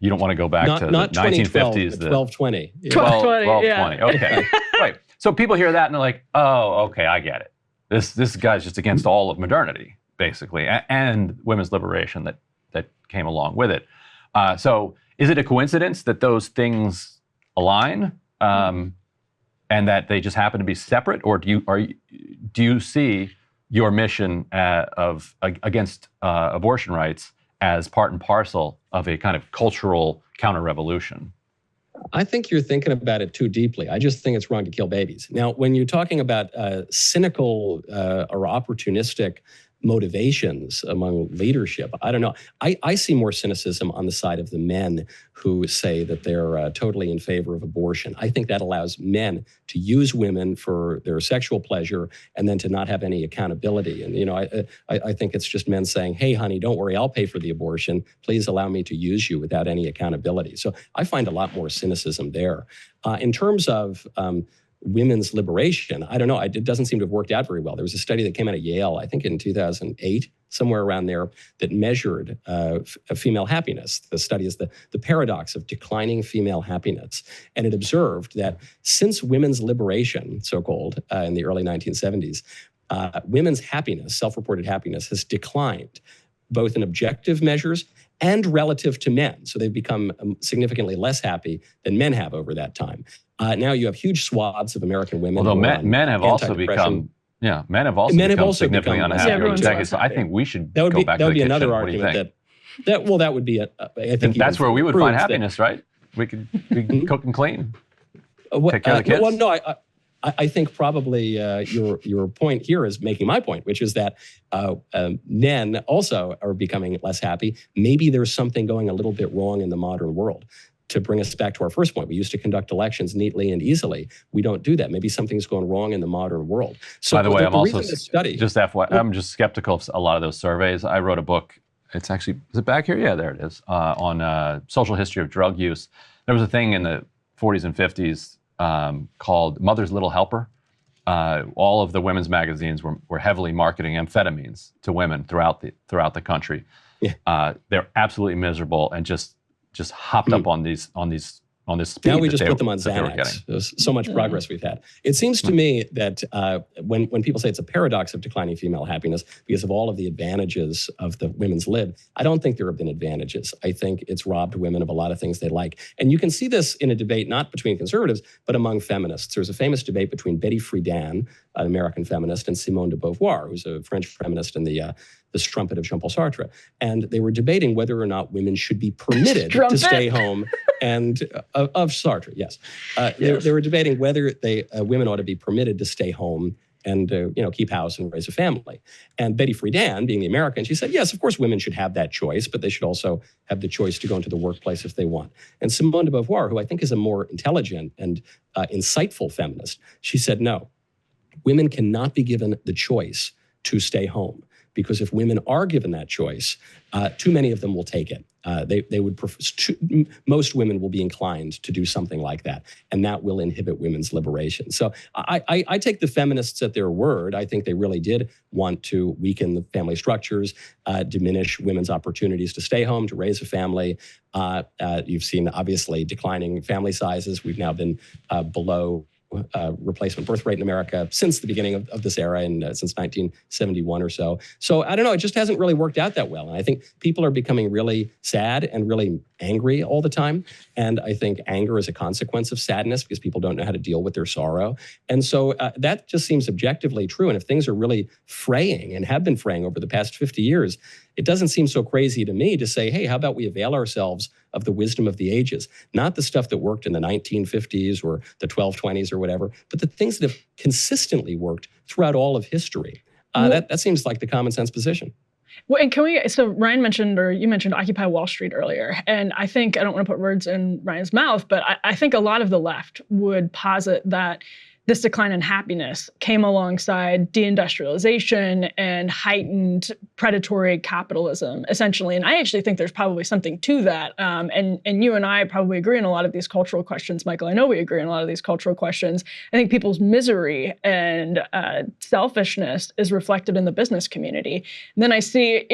you don't want to go back to the 1950s. 1220. Yeah. 1220, okay. Right. So people hear that and they're like, oh, okay, I get it. This guy's just against all of modernity, basically, and women's liberation that came along with it. So is it a coincidence that those things align, and that they just happen to be separate, or do you see your mission against abortion rights as part and parcel of a kind of cultural counter-revolution? I think you're thinking about it too deeply. I just think it's wrong to kill babies. Now, when you're talking about cynical or opportunistic motivations among leadership, I don't know. I see more cynicism on the side of the men who say that they're totally in favor of abortion. I think that allows men to use women for their sexual pleasure and then to not have any accountability. And, I think it's just men saying, hey, honey, don't worry, I'll pay for the abortion. Please allow me to use you without any accountability. So I find a lot more cynicism there. In terms of women's liberation, I don't know. It doesn't seem to have worked out very well. There was a study that came out of Yale, I think in 2008, somewhere around there, that measured female happiness. The study is the paradox of declining female happiness. And it observed that since women's liberation, so-called, in the early 1970s, women's happiness, self-reported happiness, has declined, both in objective measures and relative to men. So they've become significantly less happy than men have over that time. Now you have huge swaths of American women. Although men have also become significantly unhappy over the decades. So I think we should go back to the kitchen. Another What do you argument think? that would be, I think that's where we would find happiness, right? We could cook and clean, take care of the kids. Well, no, I think probably your point here is making my point, which is that men also are becoming less happy. Maybe there's something going a little bit wrong in the modern world. To bring us back to our first point, we used to conduct elections neatly and easily. We don't do that. Maybe something's going wrong in the modern world. So, by the way, I'm also I'm just skeptical of a lot of those surveys. I wrote a book. It's actually, is it back here? Yeah, there it is. On social history of drug use. There was a thing in the 40s and 50s called Mother's Little Helper. All of the women's magazines were heavily marketing amphetamines to women throughout the country. Yeah. They're absolutely miserable and just hopped up on this speed. Now we just put them on Xanax. There's so much progress we've had. It seems to me that when people say it's a paradox of declining female happiness because of all of the advantages of the women's lib, I don't think there have been advantages. I think it's robbed women of a lot of things they like. And you can see this in a debate not between conservatives, but among feminists. There's a famous debate between Betty Friedan, an American feminist, and Simone de Beauvoir, who's a French feminist and the strumpet of Jean-Paul Sartre. And they were debating whether or not women should be permitted to stay home and of Sartre, yes. They were debating whether women ought to be permitted to stay home and keep house and raise a family. And Betty Friedan, being the American, she said, yes, of course women should have that choice, but they should also have the choice to go into the workplace if they want. And Simone de Beauvoir, who I think is a more intelligent and insightful feminist, she said, no, women cannot be given the choice to stay home. Because if women are given that choice, too many of them will take it. They would most women will be inclined to do something like that, and that will inhibit women's liberation. So I take the feminists at their word. I think they really did want to weaken the family structures, diminish women's opportunities to stay home, to raise a family. You've seen, obviously, declining family sizes. We've now been below replacement birth rate in America since the beginning of this era and since 1971 or so. So I don't know, it just hasn't really worked out that well. And I think people are becoming really sad and really angry all the time. And I think anger is a consequence of sadness because people don't know how to deal with their sorrow. And so that just seems objectively true. And if things are really fraying and have been fraying over the past 50 years, it doesn't seem so crazy to me to say, hey, how about we avail ourselves of the wisdom of the ages? Not the stuff that worked in the 1950s or the 1220s or whatever, but the things that have consistently worked throughout all of history. That seems like the common sense position. Well, and so Ryan mentioned, or you mentioned Occupy Wall Street earlier. And I think, I don't want to put words in Ryan's mouth, but I think a lot of the left would posit that this decline in happiness came alongside deindustrialization and heightened predatory capitalism, essentially. And I actually think there's probably something to that. And you and I probably agree on a lot of these cultural questions, Michael. I know we agree on a lot of these cultural questions. I think people's misery and selfishness is reflected in the business community. And then I see,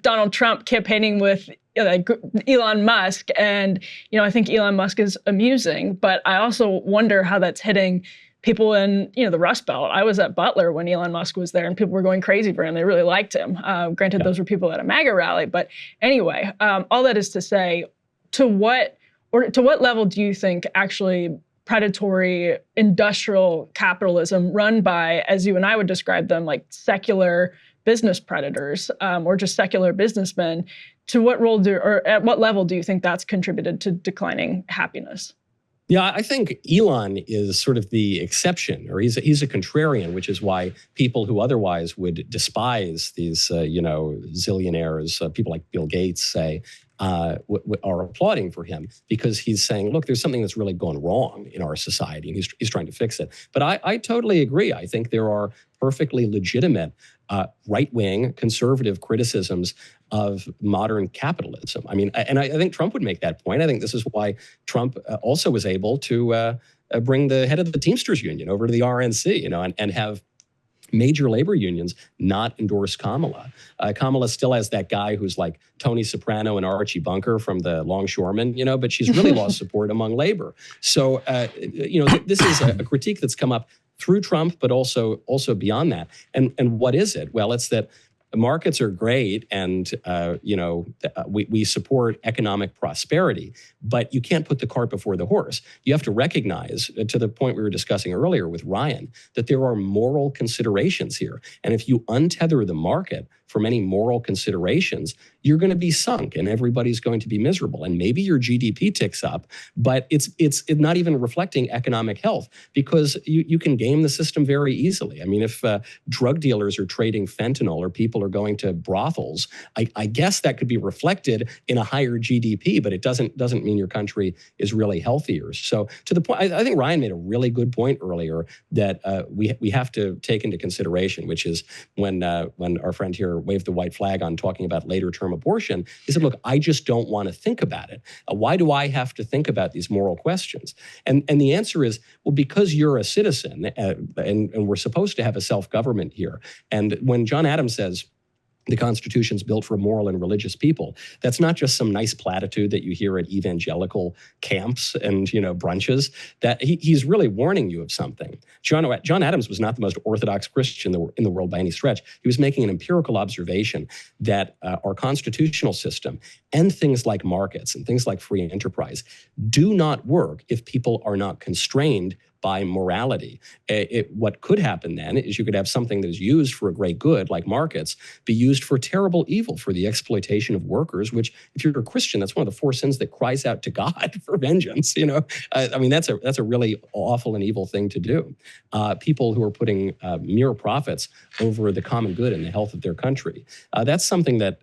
Donald Trump campaigning with like Elon Musk, and I think Elon Musk is amusing, but I also wonder how that's hitting people in the Rust Belt. I was at Butler when Elon Musk was there, and people were going crazy for him. They really liked him. Granted, those were people at a MAGA rally, but anyway, all that is to say, to what level do you think actually predatory industrial capitalism run by, as you and I would describe them, like secular business predators or just secular businessmen, to what role or at what level do you think that's contributed to declining happiness? Yeah, I think Elon is sort of the exception, or he's a contrarian, which is why people who otherwise would despise these, zillionaires, people like Bill Gates, say, are applauding for him, because he's saying, look, there's something that's really gone wrong in our society, and he's trying to fix it. But I totally agree. I think there are perfectly legitimate right-wing conservative criticisms of modern capitalism. I mean, and I think Trump would make that point. I think this is why Trump also was able to bring the head of the Teamsters Union over to the RNC, and have major labor unions not endorse Kamala. Kamala still has that guy who's like Tony Soprano and Archie Bunker from the Longshoremen, but she's really lost support among labor. So, this is a critique that's come up through Trump, but also beyond that. And what is it? Well, it's that markets are great, and we support economic prosperity, but you can't put the cart before the horse. You have to recognize, to the point we were discussing earlier with Ryan, that there are moral considerations here. And if you untether the market from any moral considerations, you're going to be sunk, and everybody's going to be miserable. And maybe your GDP ticks up, but it's not even reflecting economic health, because you can game the system very easily. I mean, if drug dealers are trading fentanyl, or people are going to brothels, I guess that could be reflected in a higher GDP, but it doesn't mean your country is really healthier. So to the point, I think Ryan made a really good point earlier that we have to take into consideration, which is when our friend here waved the white flag on talking about later term abortion, he said, look, I just don't want to think about it. Why do I have to think about these moral questions? And the answer is, well, because you're a citizen, and we're supposed to have a self-government here. And when John Adams says, the Constitution's built for moral and religious people, that's not just some nice platitude that you hear at evangelical camps and brunches. That he's really warning you of something. John Adams was not the most orthodox Christian in the world by any stretch. He was making an empirical observation that our constitutional system and things like markets and things like free enterprise do not work if people are not constrained by morality. What could happen then is you could have something that is used for a great good, like markets, be used for terrible evil, for the exploitation of workers, which, if you're a Christian, that's one of the four sins that cries out to God for vengeance. I mean, that's a really awful and evil thing to do. People who are putting mere profits over the common good and the health of their country. That's something that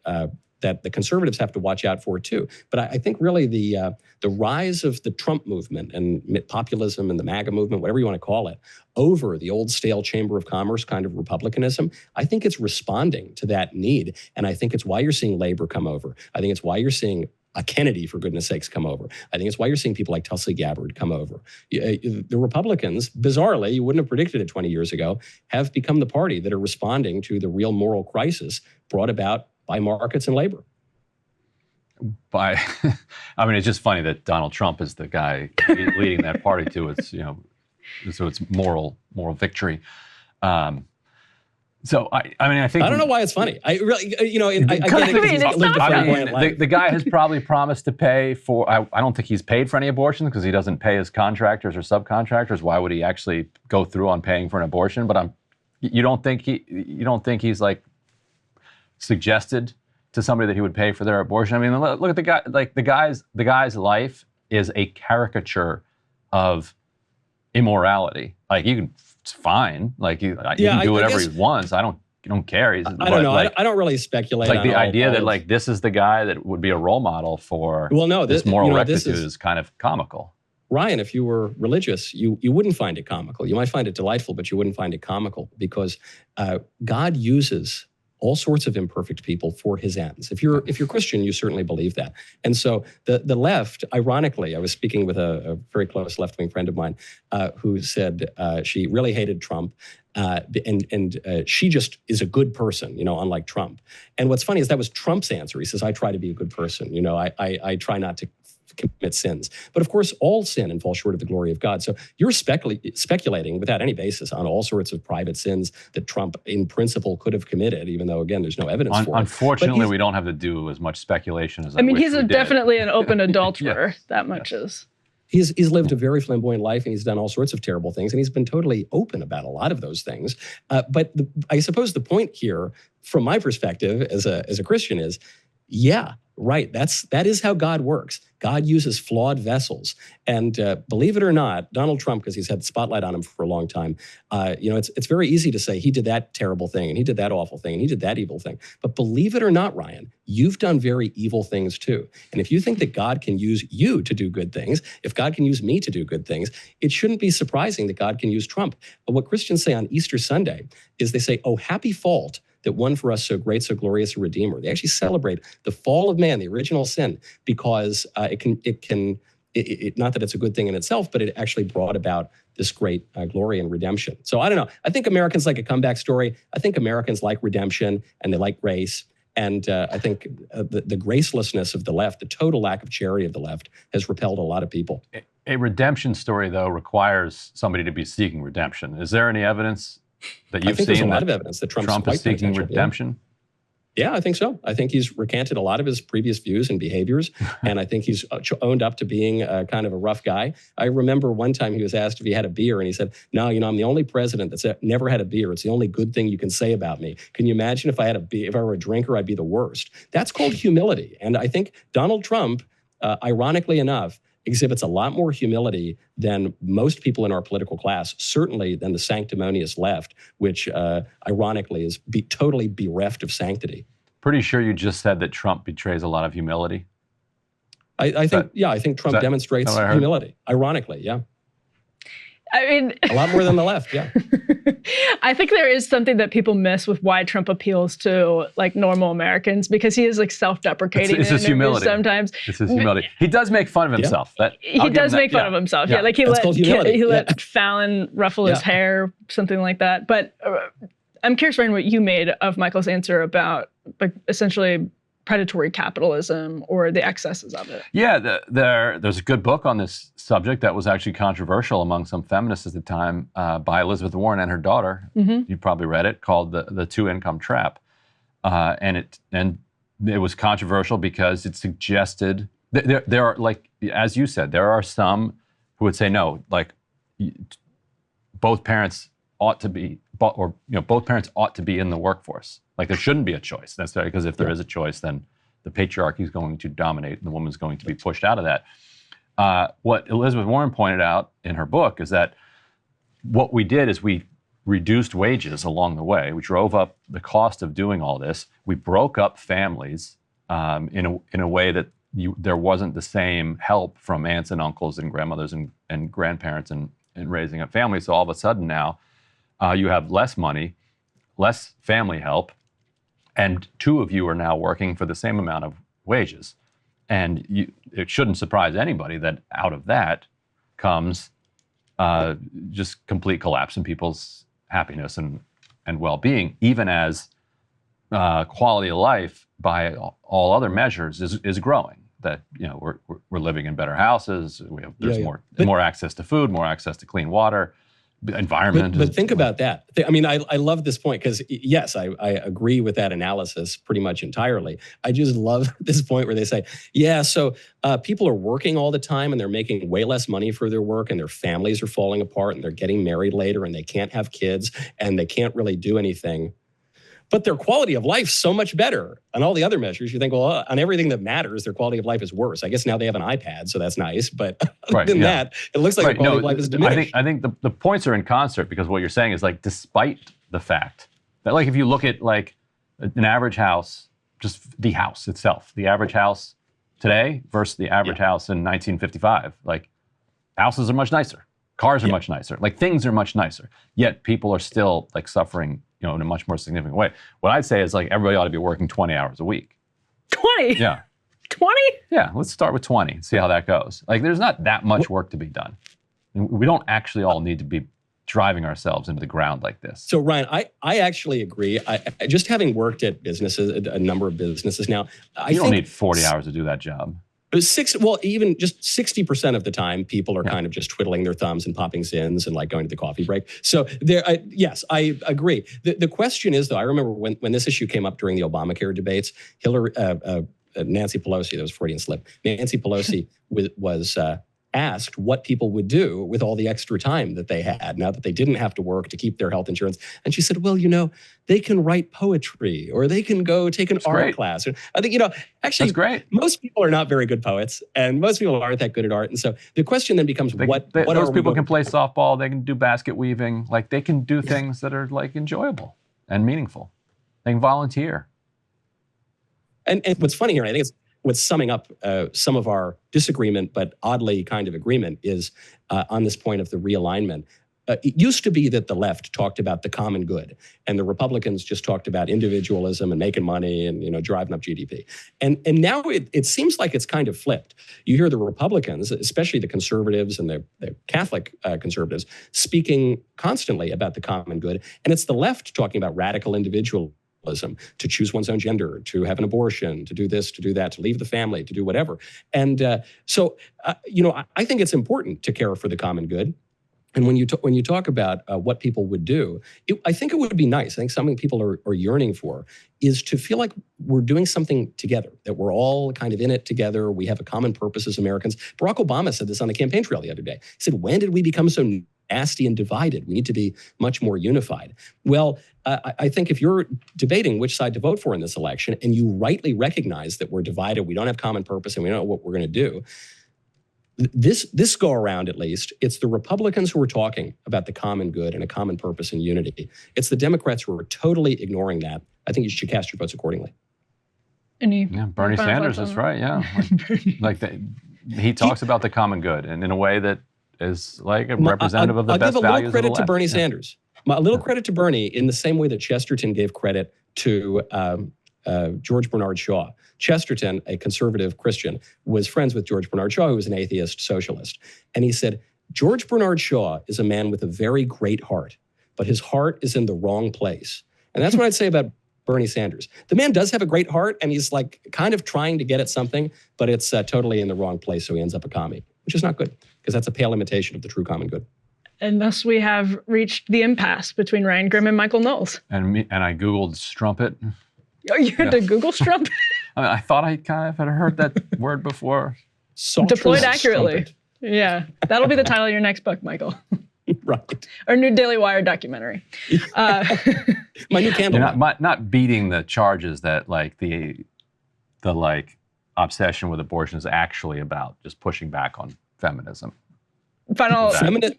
the conservatives have to watch out for too. But I think really the rise of the Trump movement and populism and the MAGA movement, whatever you want to call it, over the old stale Chamber of Commerce kind of republicanism, I think it's responding to that need. And I think it's why you're seeing labor come over. I think it's why you're seeing a Kennedy, for goodness sakes, come over. I think it's why you're seeing people like Tulsi Gabbard come over. The Republicans, bizarrely, you wouldn't have predicted it 20 years ago, have become the party that are responding to the real moral crisis brought about by markets and labor. I mean, it's just funny that Donald Trump is the guy leading that party to its, so it's moral victory. So I think I don't know why it's funny. I really, I get it. The guy has probably promised to pay for. I don't think he's paid for any abortions because he doesn't pay his contractors or subcontractors. Why would he actually go through on paying for an abortion? But you don't think he's like suggested to somebody that he would pay for their abortion? I mean, look at the guy. Like the guy's life is a caricature of immorality. Like it's fine. Like he can do whatever he wants. I don't care. I don't know. I don't really speculate. Like the idea that like this is the guy that would be a role model for this moral rectitude is kind of comical. Ryan, if you were religious, you wouldn't find it comical. You might find it delightful, but you wouldn't find it comical because God uses all sorts of imperfect people for his ends. If you're Christian, you certainly believe that. And so the left, ironically, I was speaking with a very close left-wing friend of mine who said she really hated Trump. And she just is a good person, unlike Trump. And what's funny is that was Trump's answer. He says, I try to be a good person. I try not to commit sins. But of course, all sin and fall short of the glory of God. So you're speculating without any basis on all sorts of private sins that Trump, in principle, could have committed, even though, again, there's no evidence for it. Unfortunately, we don't have to do as much speculation as I mean, wish he's we did. definitely an open adulterer. Yes. That much is. He's lived a very flamboyant life, and he's done all sorts of terrible things, and he's been totally open about a lot of those things. But I suppose the point here, from my perspective as a Christian, is, yeah, right. That is how God works. God uses flawed vessels, and believe it or not, Donald Trump, because he's had the spotlight on him for a long time, it's very easy to say he did that terrible thing, and he did that awful thing, and he did that evil thing. But believe it or not, Ryan, you've done very evil things too. And if you think that God can use you to do good things, if God can use me to do good things, it shouldn't be surprising that God can use Trump. But what Christians say on Easter Sunday is they say, "Oh, happy fault that won for us so great, so glorious a Redeemer." They actually celebrate the fall of man, the original sin, because it not that it's a good thing in itself, but it actually brought about this great glory and redemption. So I don't know. I think Americans like a comeback story. I think Americans like redemption, and they like grace. And I think the gracelessness of the left, the total lack of charity of the left, has repelled a lot of people. A redemption story, though, requires somebody to be seeking redemption. Is there any evidence that you've seen? There's a lot of evidence that Trump is seeking redemption? Yeah, I think so. I think he's recanted a lot of his previous views and behaviors, and I think he's owned up to being kind of a rough guy. I remember one time he was asked if he had a beer, and he said, "No, I'm the only president that's never had a beer. It's the only good thing you can say about me. Can you imagine if I had a beer? If I were a drinker, I'd be the worst." That's called humility, and I think Donald Trump, ironically enough, exhibits a lot more humility than most people in our political class, certainly than the sanctimonious left, which ironically is totally bereft of sanctity. Pretty sure you just said that Trump betrays a lot of humility. I think Trump demonstrates humility, ironically, yeah. I mean, a lot more than the left, yeah. I think there is something that people miss with why Trump appeals to like normal Americans, because he is like self-deprecating. It's his humility. Sometimes it's his humility. He does make fun of himself. Yeah. He does make fun of himself. Yeah, like he let Fallon ruffle his hair, something like that. But I'm curious, Ryan, what you made of Michael's answer about like essentially predatory capitalism or the excesses of it. Yeah, there's a good book on this subject that was actually controversial among some feminists at the time by Elizabeth Warren and her daughter. Mm-hmm. You probably read it, called The Two-Income Trap. And it was controversial because it suggested, there are, like, as you said, there are some who would say, no, like, both parents ought to be, both parents ought to be in the workforce. Like, there shouldn't be a choice necessarily, because if there is a choice, then the patriarchy is going to dominate and the woman's going to be pushed out of that. What Elizabeth Warren pointed out in her book is that what we did is we reduced wages along the way. We drove up the cost of doing all this. We broke up families in a way that there wasn't the same help from aunts and uncles and grandmothers and grandparents in raising up families. So all of a sudden now, you have less money, less family help, and two of you are now working for the same amount of wages. And it shouldn't surprise anybody that out of that comes just complete collapse in people's happiness and well-being, even as quality of life by all other measures is growing. That we're living in better houses. There's more access to food, more access to clean water. Environment. But think about that. I mean, I love this point because, yes, I agree with that analysis pretty much entirely. I just love this point where they say, yeah, so people are working all the time and they're making way less money for their work and their families are falling apart and they're getting married later and they can't have kids and they can't really do anything. But their quality of life is so much better. On all the other measures, you think, well, on everything that matters, their quality of life is worse. I guess now they have an iPad, so that's nice. But other than that, it looks like their quality of life is diminished. I think the points are in concert, because what you're saying is, like, despite the fact that, like, if you look at like an average house, just the house itself, the average house today versus the average house in 1955, like, houses are much nicer. Cars are much nicer. Like, things are much nicer. Yet people are still, like, suffering in a much more significant way. What I'd say is like everybody ought to be working 20 hours a week. 20? Yeah. 20? Yeah, let's start with 20, see how that goes. Like there's not that much work to be done. We don't actually all need to be driving ourselves into the ground like this. So Ryan, I actually agree. I just having worked at businesses, a number of businesses now, you don't need 40 hours to do that job. Even just 60% of the time, people are kind of just twiddling their thumbs and popping zins and like going to the coffee break. So yes, I agree. The question is though, I remember when this issue came up during the Obamacare debates, Nancy Pelosi, that was Freudian slip. Nancy Pelosi was asked what people would do with all the extra time that they had now that they didn't have to work to keep their health insurance. And she said, well, they can write poetry or they can go take an art class. And I think, actually, that's great. Most people are not very good poets and most people aren't that good at art. And so the question then becomes, those people can play softball, they can do basket weaving, like they can do things that are like enjoyable and meaningful. They can volunteer. And what's funny here, I think it's what's summing up some of our disagreement, but oddly kind of agreement, is on this point of the realignment. It used to be that the left talked about the common good, and the Republicans just talked about individualism and making money and driving up GDP. And now it seems like it's kind of flipped. You hear the Republicans, especially the conservatives and the Catholic conservatives, speaking constantly about the common good, and it's the left talking about radical individualism, to choose one's own gender, to have an abortion, to do this, to do that, to leave the family, to do whatever. And so I think it's important to care for the common good. And when you talk about what people would do, I think it would be nice. I think something people are yearning for is to feel like we're doing something together, that we're all kind of in it together. We have a common purpose as Americans. Barack Obama said this on the campaign trail the other day. He said, when did we become so nasty and divided? We need to be much more unified. Well, I think if you're debating which side to vote for in this election, and you rightly recognize that we're divided, we don't have common purpose, and we don't know what we're going to do, this go around at least, it's the Republicans who are talking about the common good and a common purpose and unity. It's the Democrats who are totally ignoring that. I think you should cast your votes accordingly. Bernie Sanders is right, yeah. He talks about the common good, and in a way that is like a representative of the best values of the left. I'll give a little credit to Bernie Sanders. A little credit to Bernie in the same way that Chesterton gave credit to George Bernard Shaw. Chesterton, a conservative Christian, was friends with George Bernard Shaw, who was an atheist socialist. And he said, George Bernard Shaw is a man with a very great heart, but his heart is in the wrong place. And that's what I'd say about Bernie Sanders. The man does have a great heart, and he's like kind of trying to get at something, but it's totally in the wrong place, so he ends up a commie, which is not good, because that's a pale imitation of the true common good. And thus we have reached the impasse between Ryan Grim and Michael Knowles. And I Googled strumpet. Oh, you had to Google strumpet? I thought I kind of had heard that word before. Deployed accurately. Strumpet. Yeah, that'll be the title of your next book, Michael. Right. Or new Daily Wire documentary. My new candle. Not beating the charges that like the obsession with abortion is actually about, just pushing back on feminism.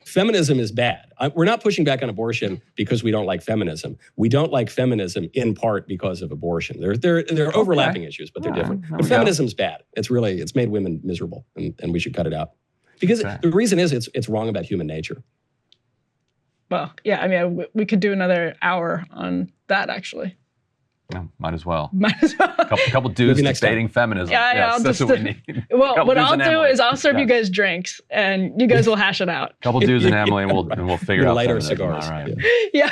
Feminism is bad. We're not pushing back on abortion because we don't like feminism. We don't like feminism in part because of abortion. They're overlapping issues, but they're different. But feminism's bad. It's made women miserable, and we should cut it out. Because the reason is it's wrong about human nature. Well, yeah, I mean, we could do another hour on that, actually. Yeah, might as well. A couple dudes debating feminism. Yeah, that's what we need. Well, what I'll do is I'll serve you guys drinks, and you guys will hash it out. Couple dudes and Emily, and we'll figure out. Light our feminism. cigars. All right. Yeah.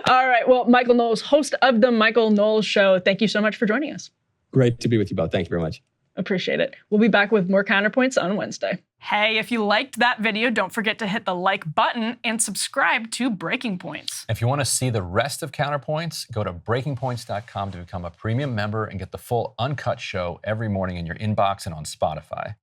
All right. Well, Michael Knowles, host of the Michael Knowles Show, thank you so much for joining us. Great to be with you both. Thank you very much. Appreciate it. We'll be back with more Counterpoints on Wednesday. Hey, if you liked that video, don't forget to hit the like button and subscribe to Breaking Points. If you want to see the rest of Counterpoints, go to breakingpoints.com to become a premium member and get the full uncut show every morning in your inbox and on Spotify.